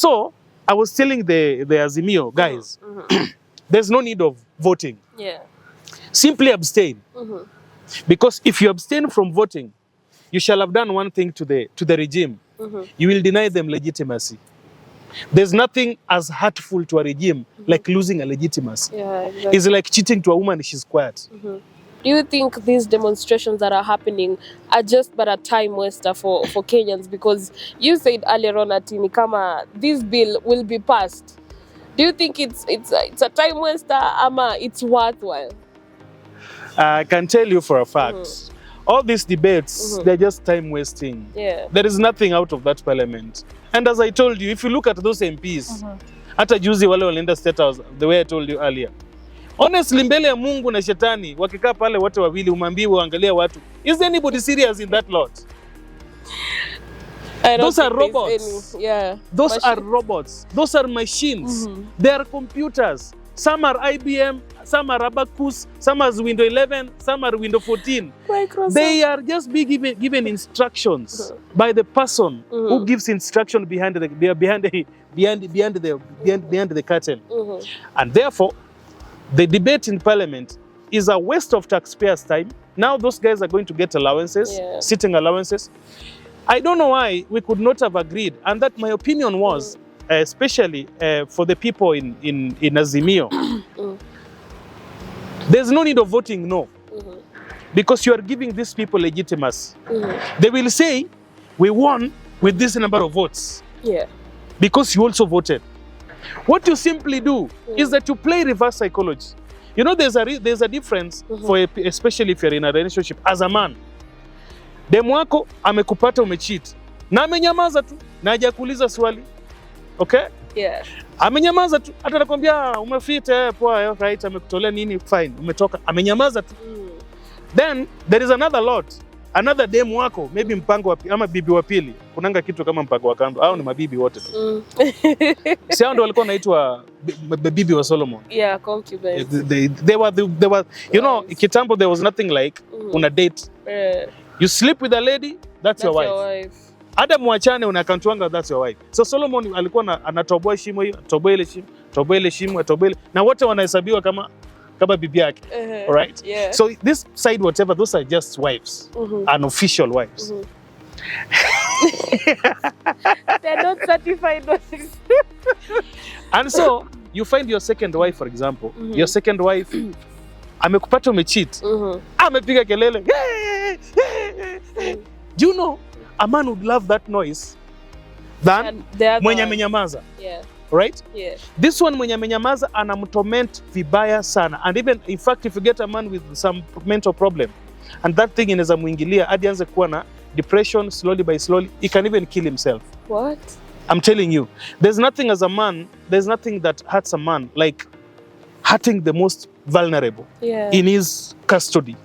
So I was telling the Azimio guys, there's no need of voting. Yeah. Simply abstain. Because if you abstain from voting, you shall have done one thing to the regime. You will deny them legitimacy. There's nothing as hurtful to a regime like losing a legitimacy. Yeah, exactly. It's like cheating to a woman if she's quiet. Do you think these demonstrations that are happening are just but a time waster for Kenyans? Because you said earlier on that Kama this bill will be passed. Do you think it's a time waster ama it's worthwhile? I can tell you for a fact, all these debates, they're just time wasting. Yeah. There is nothing out of that parliament. And as I told you, if you look at those MPs, hata juzi wale walienda State House, the way I told you earlier, honestly, mbele ya Mungu na shetani, wakikaa pale wote wawili umambiwe waangalia watu. Is there anybody serious in that lot? Those are robots. Yeah. Those are robots. Those are machines. They are computers. Some are IBM, some are Abacus, some are Windows 11, some are Windows 14. They are just being given instructions by the person who gives instruction behind the curtain. And therefore, the debate in Parliament is a waste of taxpayers' time. Now those guys are going to get allowances, sitting allowances. I don't know why we could not have agreed, and that my opinion was, especially for the people in Azimio, there's no need of voting no, because you are giving these people legitimacy. They will say, we won with this number of votes, because you also voted. What you simply do is that you play reverse psychology. You know, there's a difference for especially if you're in a relationship as a man. Demu wako amekupata umecheat na amenyamaza tu na hajakuuliza swali. Okay? Yeah. Amenyamaza tu, hata nakwambia umefita poa, right, amekutolea nini, fine, umetoka, amenyamaza tu. Then there is another lot. Another demu wako, maybe mpango ama bibi wa pili. Kunanga kitu kama mpango wa kando, au ni mabibi wote tu. Si hao ndio walikuwa wanaitwa bibi wa Solomon. Yeah, concubines. They were you know, kitambo there was nothing like una date. You sleep with a lady, that's your wife. Hata muachane unakantuanga, that's your wife. So Solomon alikuwa anatoboa shimo hiyo, toboa ile shimo, na wote wanahesabiwa kama bibi yake. Alright? Yeah. So this side, whatever, those are just wives, unofficial wives. They're not certified wives. And so you find your second wife, for example, your second wife amekupata umecheat, amepiga kelele. Do you know, a man would love that noise than mwenye amenyamaza. Yeah. Right? Yeah. This one mwenye amenyamaza anamtorment vibaya sana. And even, in fact, if you get a man with some mental problem, and that thing inaweza muingilia hadi anze kuwa na depression, slowly by slowly, he can even kill himself. What? I'm telling you, there's nothing as a man, there's nothing that hurts a man like hurting the most vulnerable in his custody.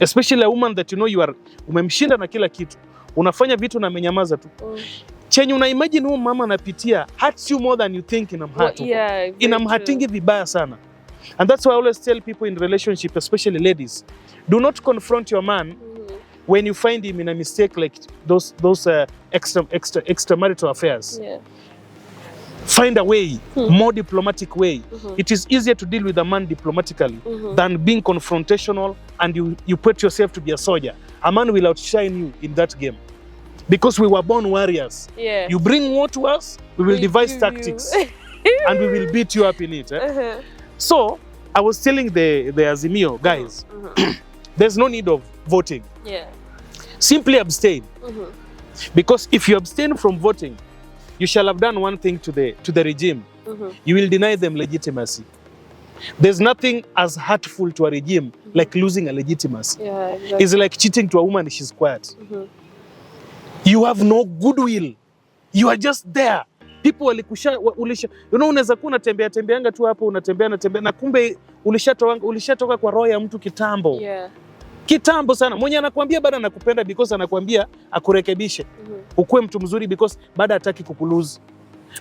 Especially a woman that you know umemshinda na kila kitu. Unafanya vitu na amenyamaza tu. Chenye una imagine huyo mama anapitia hurts you more than you think inamhurt. Inamhatingi vibaya sana. And that's why I always tell people in relationship, especially ladies, do not confront your man when you find him in a mistake like those extramarital affairs. Yeah. Find a way, more diplomatic way. It is easier to deal with a man diplomatically than being confrontational, and you put yourself to be a soldier. A man will outshine you in that game. Because we were born warriors. Yeah. You bring war to us, we will devise tactics and we will beat you up in it. So, I was telling the Azimio guys, there's no need of voting. Yeah. Simply abstain. Because if you abstain from voting, you shall have done one thing to the regime. You will deny them legitimacy. There's nothing as hurtful to a regime like losing a legitimacy. Yeah, exactly. It's like cheating to a woman if she's quiet. You have no goodwill. You are just there. People ulisha, you know, unaweza kuwa unatembeanga tu hapo, unatembea na kumbe ulishatoka kwa roho ya mtu kitambo. Yeah. Kitambo sana. Mwenye anakuambia bado anakupenda because anakuambia akurekebishe. Ukue mtu mzuri because bado hataki kukuluzi.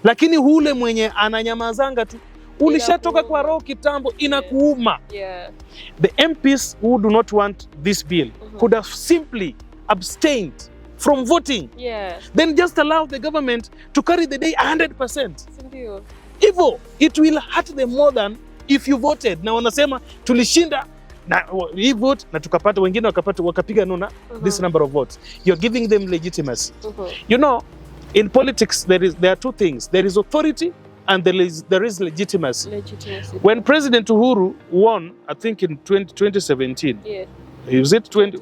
Lakini hule mwenye ananyamazanga tu, ulishatoka kwa roho kitambo, inakuuma. Yeah. The MPs who do not want this bill could have simply abstained from voting. Yeah. Then just allow the government to carry the day 100%. Ndio. Hivyo, it will hurt them more than if you voted. Na wanasema tulishinda na we vote na tukapata wengine wakapiga no na this number of votes. You're giving them legitimacy. You know, in politics there are two things. There is authority and there is legitimacy. When President Uhuru won, I think in 2017. Yeah. Is it 20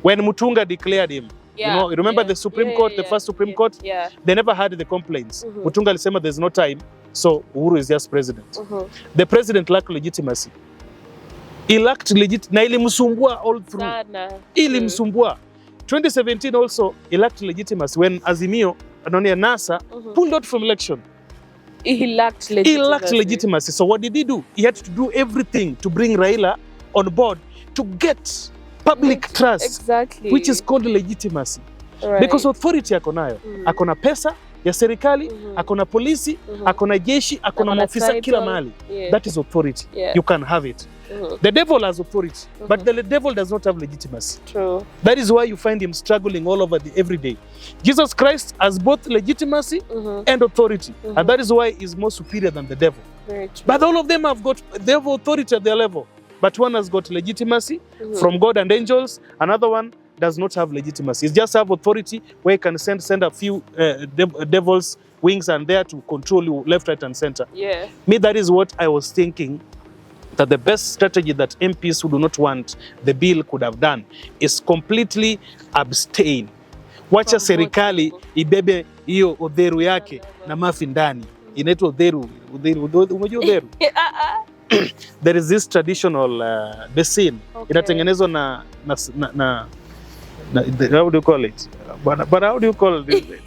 when Mutunga declared him? Yeah. You know, you remember the Supreme Court, the first Supreme Court? Yeah. They never had the complaints. Mutunga alisema there's no time, so Uhuru is just president. The president lacked legitimacy. He lacked na ilimsumbua all through. Ilimsumbua. 2017 also, he lacked legitimacy when Azimio, NASA, pulled out from election. He lacked legitimacy. So what did he do? He had to do everything to bring Raila on board to get public trust, which is called legitimacy. Right. Because authority ako nayo. Ako na pesa ya serikali, ako na polisi, ako na jeshi, ako na maofisa kila mahali. That is authority. You can have it. The devil has authority, but the devil does not have legitimacy. True. That is why you find him struggling all over every day. Jesus Christ has both legitimacy and authority, and that is why he is more superior than the devil. Very true. But all of them have authority at their level. But one has got legitimacy from God and angels. Another one does not have legitimacy. He just have authority where he can send a few devil's wings and there to control you left, right, and center. Yeah. Me, that is what I was thinking. That the best strategy that MPs who do not want the bill could have done is completely abstain. Wacha serikali ibebe hiyo odheru yake na mafi ndani. Inaitwa odheru. Umejua odheru? There is this traditional basin. Inatengenezwa na how do you call it? But how do you call it?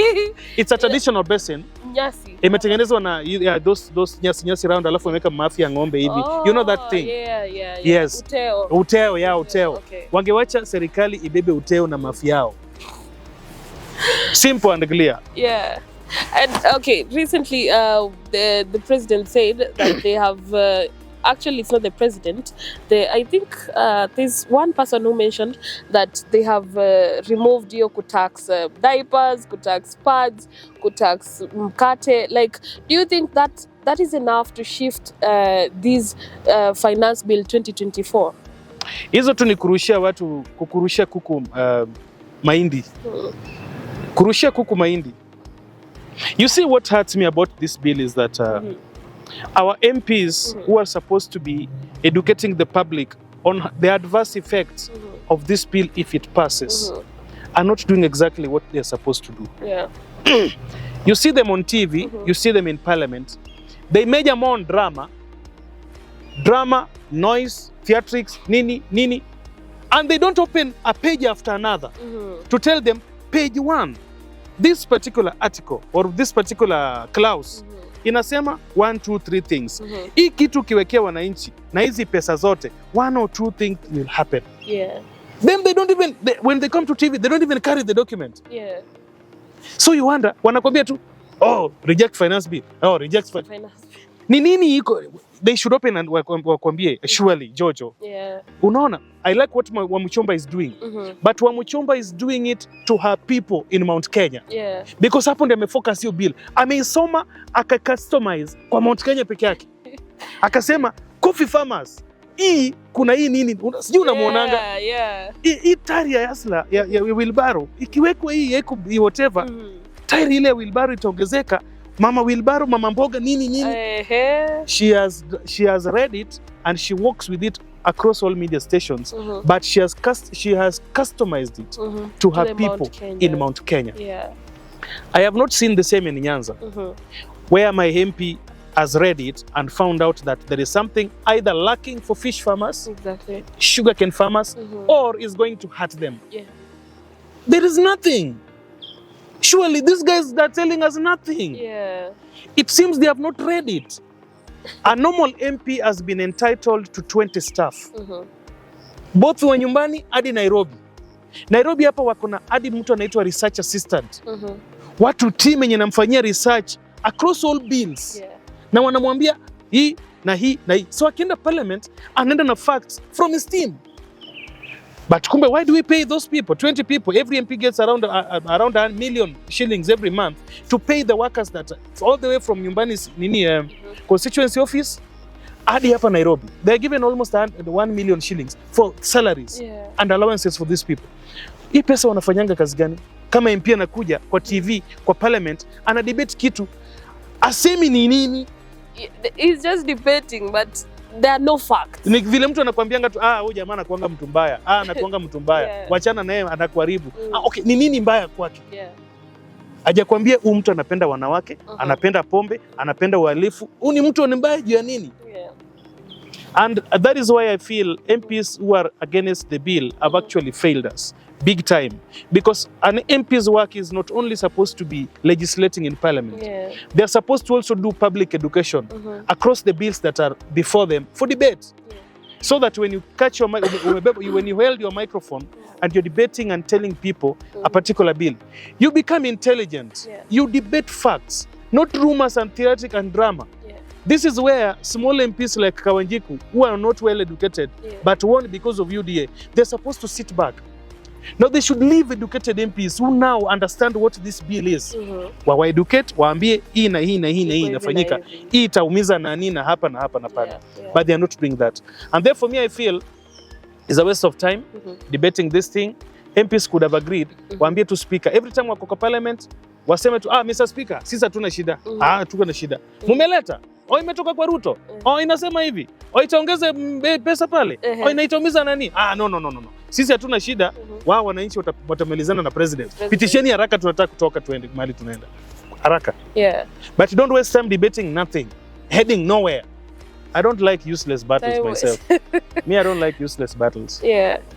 It's a traditional basin. Nyasi. Imetengenezwa na those nyasi round alafu wameka mafi ya ng'ombe hivi. You know that thing? Yeah. Yes. Uteo. Okay. Wangewacha serikali ibebe uteo na mafi yao. Simple and clear. Yeah. And okay, recently the president said that they have actually, it's not the president. I think there's one person who mentioned that they have removed your kutax diapers, kutax pads, kutax mkate. Like, do you think that is enough to shift this finance bill 2024? Hizo tu ni kukurushia kuku mahindi. Kurushia kuku mahindi. You see, what hurts me about this bill is that our MPs who are supposed to be educating the public on the adverse effects of this bill if it passes are not doing exactly what they're supposed to do. Yeah. You see them on TV, you see them in parliament. They major more on drama, noise, theatrics, nini, and they don't open a page after another to tell them, page 1, this particular article or this particular clause inasema 1, 2, 3 things. Hii kitu kiwekea wananchi na hizi pesa zote, 1 or 2 things will happen. Yeah. Then they don't even, when they come to TV, they don't even carry the document. Yeah. So you wonder, wanakwambia tu, reject finance bill. Reject finance bill. Ni nini iko? They should open and wakwambie, surely, Jojo. Yeah. Unaona, I like what Wamuchomba is doing. But Wamuchomba is doing it to her people in Mount Kenya. Yeah. Because hapo ndio amefocus hiyo bill. Ameisoma, aka-customize kwa Mount Kenya peke yake. Akasema, coffee farmers, kuna nini, sijui unamuonanga. Yeah. Hii tari ya yasla, ya wheelbarrow, ikiwekwa hii whatever, tari ile wheelbarrow itaongezeka. Mama wheelbarrow, mama mboga, nini. She has read it and she works with it across all media stations. But she has customized it to her people in Mount Kenya. Yeah. I have not seen the same in Nyanza, where my MP has read it and found out that there is something either lacking for fish farmers, sugarcane farmers, or is going to hurt them. Yeah. There is nothing. Surely these guys are telling us nothing. Yeah. It seems they have not read it. A normal MP has been entitled to 20 staff. Both wa nyumbani hadi Nairobi. Nairobi hapa wako na hadi mtu anaitwa research assistant. Watu team yenye namfanyia research across all bills. Yeah. Na wanamwambia hii na hii. So akienda parliament anaenda na facts from his team. But kumbe, why do we pay those people? 20 people, every MP gets around 1 million shillings every month to pay the workers that all the way from Nyumbani's constituency office hadi hapa Nairobi. They're given almost 1 million shillings for salaries and allowances for these people. Hii pesa wanafanyanga kazi gani? Kama MP anakuja kwa TV, kwa parliament, ana debate kitu, asemi ni nini? He's just debating, but there are no facts. Ni vile mtu anakuambianga tu, huyu jamaa anakuanga mtu mbaya, anakuanga mtu mbaya, wachana naye anakuharibu. Okay, ni nini mbaya kwake? Hajakwambia huyu mtu anapenda wanawake, anapenda pombe, anapenda uhalifu. Huyu ni mtu mbaya juu ya nini? And that is why I feel MPs who are against the bill have actually failed us big time, because an MP's work is not only supposed to be legislating in parliament, they are supposed to also do public education across the bills that are before them for debate, so that when you catch your when you hold your microphone and you're debating and telling people a particular bill, you become intelligent. You debate facts, not rumors and theatric and drama. This is where small MPs like Kawanjiku, who are not well educated, but won because of UDA, they're supposed to sit back. Now they should leave educated MPs who now understand what this bill is. Wawa-educate, waambie hii na hii na hii na hii inafanyika. Hii itaumiza nani na hapa na hapa na pale. But they are not doing that. And therefore me I feel it's a waste of time debating this thing. MPs could have agreed, waambie to speaker. Every time wako kwa parliament, waseme tu, Mr. Speaker, sisi hatuna shida. Tuko na shida. Mumeleta. Imetoka kwa Ruto. Inasema hivi. Itaongeza pesa pale. Inaitaumiza nani? No. Sisi hatuna shida. Wao wananchi watamelizana na president. Pitisheni haraka, tunataka kutoka tuende mahali tunaenda. Haraka. But don't waste time debating nothing. Heading nowhere. I don't like useless battles myself. Me, I don't like useless battles.